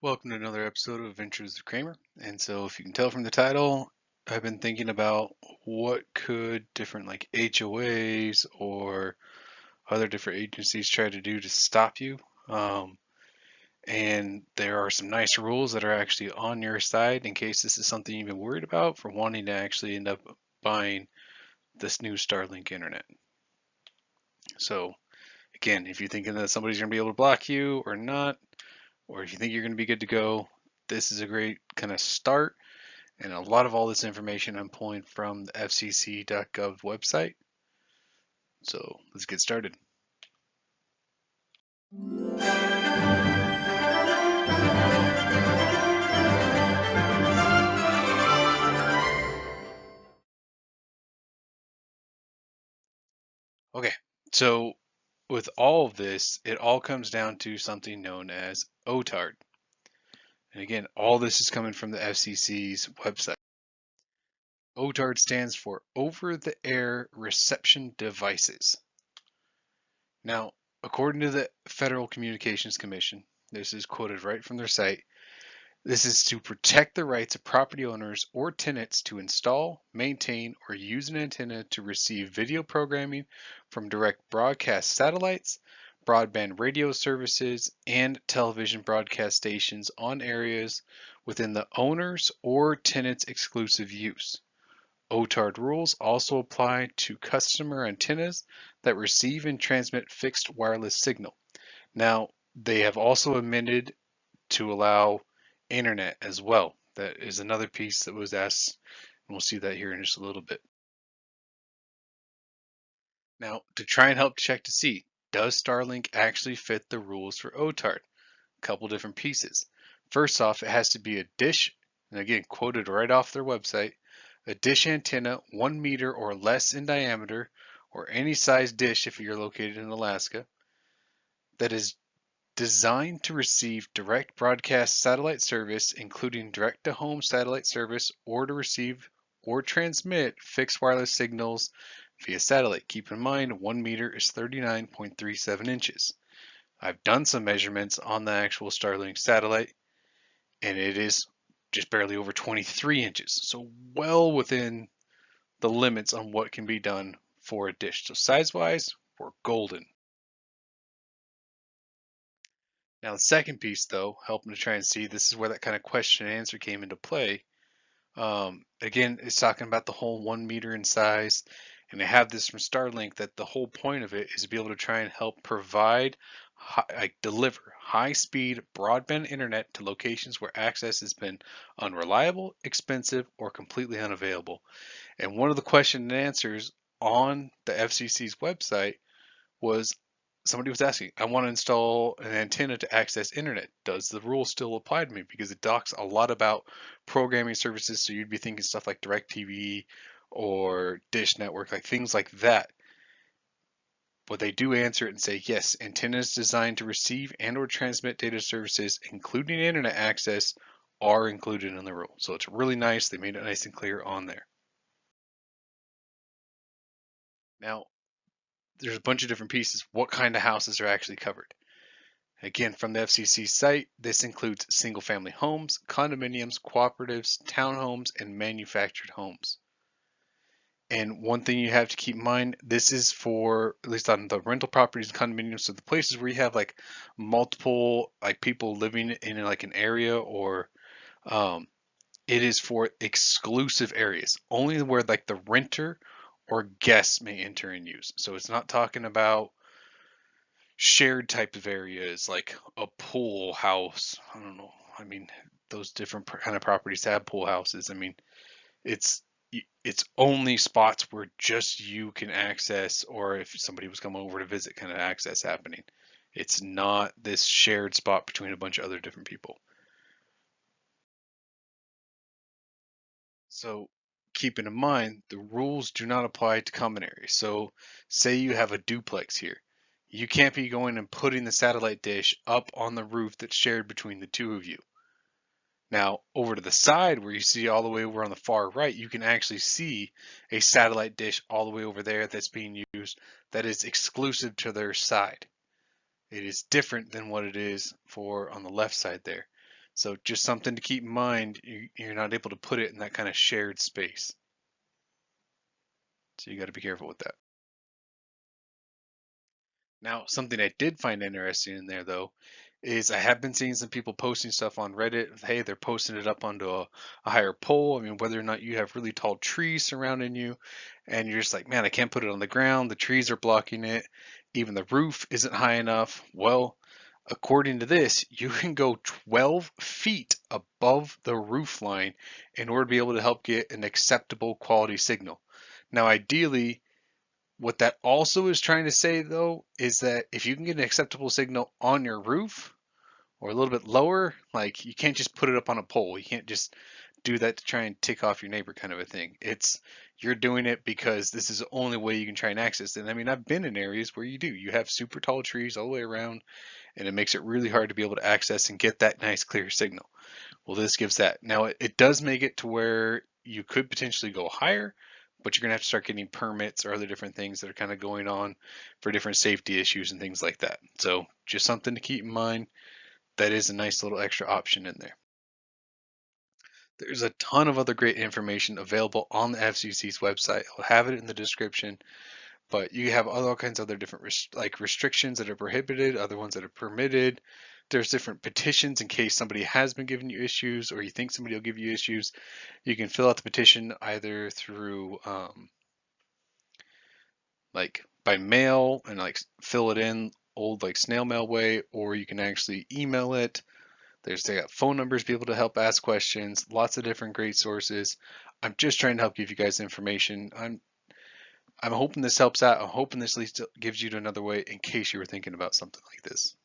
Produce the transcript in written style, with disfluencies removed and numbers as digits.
Welcome to another episode of Adventures of Kramer. And so, if you can tell from the title, I've been thinking about what could different like HOAs or other different agencies try to do to stop you. Um, and there are some nice rules that are actually on your side in case this is something you've been worried about for wanting to actually end up buying this new Starlink internet. So, again, if you're thinking that somebody's going to be able to block you or not, or if you think you're going to be good to go, this is a great kind of start. And a lot of all this information I'm pulling from the fcc.gov website. So let's get started. Okay, so with all of this, it all comes down to something known as Otard. And again, all this is coming from the FCC's website. Otard stands for Over the Air Reception Devices. Now, according to the Federal Communications Commission, this is quoted right from their site. This is to protect the rights of property owners or tenants to install, maintain, or use an antenna to receive video programming from direct broadcast satellites, broadband radio services, and television broadcast stations on areas within the owner's or tenant's exclusive use. OTARD rules also apply to customer antennas that receive and transmit fixed wireless signal. Now, they have also amended to allow internet as well. That is another piece that was asked, and we'll see that here in just a little bit. Now, to try and help check to see, does Starlink actually fit the rules for OTARD? A couple different pieces. First off, it has to be a dish, and again, quoted right off their website, a dish antenna 1 meter or less in diameter, or any size dish if you're located in Alaska, that is designed to receive direct broadcast satellite service, including direct-to-home satellite service, or to receive or transmit fixed wireless signals via satellite. Keep in mind, 1 meter is 39.37 inches. I've done some measurements on the actual Starlink satellite, and it is just barely over 23 inches. So well within the limits on what can be done for a dish. So size-wise, we're golden. Now, the second piece, though, helping to try and see, this is where that kind of question and answer came into play. Again, it's talking about the whole 1 meter in size, and I have this from Starlink that the whole point of it is to be able to try and help provide, deliver high-speed broadband internet to locations where access has been unreliable, expensive, or completely unavailable. And one of the question and answers on the FCC's website was somebody was asking, I want to install an antenna to access internet. Does the rule still apply to me? Because it talks a lot about programming services. So you'd be thinking stuff like DirecTV or Dish Network, like things like that. But they do answer it and say, yes, antennas designed to receive and or transmit data services, including internet access, are included in the rule. So it's really nice. They made it nice and clear on there. Now, there's a bunch of different pieces. What kind of houses are actually covered? Again, from the FCC site, this includes single-family homes, condominiums, cooperatives, townhomes, and manufactured homes. And one thing you have to keep in mind, this is for, at least on the rental properties and condominiums, so the places where you have like multiple like people living in like an area, or um, it is for exclusive areas, only where like the renter or guests may enter and use. So it's not talking about shared type of areas like a pool house. I don't know. I mean, those different kind of properties have pool houses. I mean, it's it's only spots where just you can access, or if somebody was coming over to visit, kind of access happening. It's not this shared spot between a bunch of other different people. So keeping in mind, the rules do not apply to common areas. So say you have a duplex here. You can't be going and putting the satellite dish up on the roof that's shared between the two of you. Now, over to the side where you see all the way over on the far right, you can actually see a satellite dish all the way over there that's being used that is exclusive to their side. It is different than what it is for on the left side there. So just something to keep in mind. You're not able to put it in that kind of shared space. So you got to be careful with that. Now, something I did find interesting in there though is I have been seeing some people posting stuff on Reddit. Hey, they're posting it up onto a higher pole. I mean, whether or not you have really tall trees surrounding you, and you're just like, man, I can't put it on the ground. The trees are blocking it. Even the roof isn't high enough. Well, according to this, you can go 12 feet above the roof line in order to be able to help get an acceptable quality signal. Now, ideally, what that also is trying to say, though, is that if you can get an acceptable signal on your roof or a little bit lower, like you can't just put it up on a pole. You can't just do that to try and tick off your neighbor kind of a thing. It's you're doing it because this is the only way you can try and access it. And I mean, I've been in areas where you do. You have super tall trees all the way around, and it makes it really hard to be able to access and get that nice clear signal. Well, this gives that. Now, it does make it to where you could potentially go higher, but you're going to have to start getting permits or other different things that are kind of going on for different safety issues and things like that. So, just something to keep in mind. That is a nice little extra option in there. There's a ton of other great information available on the FCC's website. I'll have it in the description, but you have all kinds of other different like restrictions that are prohibited, other ones that are permitted. There's different petitions in case somebody has been giving you issues or you think somebody will give you issues. You can fill out the petition either through like by mail and like fill it in old like snail mail way, or you can actually email it. They got phone numbers to be able to help ask questions, lots of different great sources. I'm just trying to help give you guys information. I'm hoping this helps out. I'm hoping this at least gives you another way in case you were thinking about something like this.